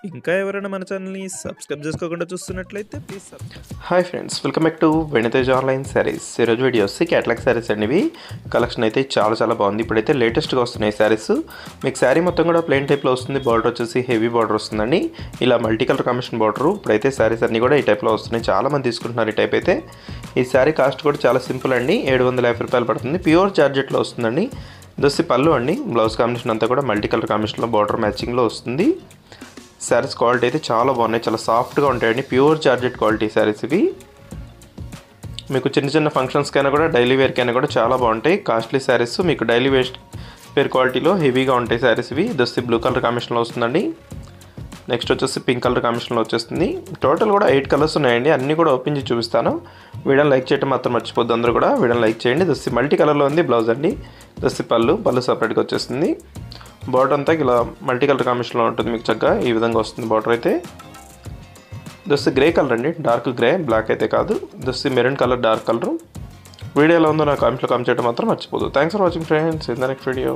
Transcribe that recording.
ఇంకా ఎవరైనా మన ఛానల్‌ని సబ్స్క్రైబ్ చేసుకోకుండా చూస్తున్నట్లయితే please hi friends, welcome back to వెను తేజ ఆన్లైన్ సారీస్. ఈరోజు వీడియో వచ్చి క్యాటలాగ్ సారీస్ అండి. ఇవి కలెక్షన్ అయితే చాలా బాగుంది. ఇప్పుడైతే లేటెస్ట్గా వస్తున్నాయి సారీస్. మీకు శారీ మొత్తం కూడా ప్లెయిన్ టైప్లో వస్తుంది. బార్డర్ వచ్చేసి హెవీ బార్డర్ వస్తుందండి. ఇలా మల్టీ కలర్ కాంబినేషన్ బార్డర్. ఇప్పుడైతే సారీస్ అన్నీ కూడా ఈ టైప్లో వస్తున్నాయి. చాలామంది తీసుకుంటున్నారు ఈ టైప్ అయితే. ఈ శారీ కాస్ట్ కూడా చాలా సింపుల్ అండి. 750 రూపాయలు పడుతుంది. ప్యూర్ జార్జెట్లో వస్తుందండి. దొస్సి పళ్ళు అండి. బ్లౌజ్ కాంబినేషన్ అంతా కూడా మల్టీ కలర్ కాంబినేషన్లో బార్డర్ మ్యాచింగ్లో వస్తుంది. శారీస్ క్వాలిటీ అయితే చాలా బాగున్నాయి. చాలా సాఫ్ట్గా ఉంటాయండి. ప్యూర్ జార్జెట్ క్వాలిటీ శారీస్ ఇవి. మీకు చిన్న ఫంక్షన్స్కైనా కూడా డైలీ వేర్కైనా కూడా చాలా బాగుంటాయి. కాస్ట్లీ శారీస్ మీకు డైలీ వేర్ క్వాలిటీలో హెవీగా ఉంటాయి శారీస్ ఇవి. దొస్సి బ్లూ కలర్ కాంబినేషన్లో వస్తుందండి. నెక్స్ట్ వచ్చేసి పింక్ కలర్ కాంబినేషన్లో వచ్చేస్తుంది. టోటల్ కూడా 8 కలర్స్ ఉన్నాయండి. అన్నీ కూడా ఓపెన్ చేసి చూపిస్తాను. వీడియోని లైక్ చేయడం మాత్రం మర్చిపోద్దు. అందరూ కూడా వీడియోని లైక్ చేయండి. దొస్సి మల్టీ కలర్లో ఉంది బ్లౌజ్ అండి. దొస్సి పళ్ళు సపరేట్గా వచ్చేస్తుంది. బార్డర్ అంతా ఇలా మల్టీ కలర్ కాంబినేషన్లో ఉంటుంది. మీకు చక్కగా ఈ విధంగా వస్తుంది బార్డర్ అయితే. దొస్సి గ్రే కలర్ అండి. డార్క్ గ్రే, బ్లాక్ అయితే కాదు. దొస్సి maroon colour, dark colour. Video ఎలా ఉందో నాకు కామెంట్లో కామెంట్ చేయడం మాత్రం మర్చిపోదు. Thanks for watching friends. In the next video.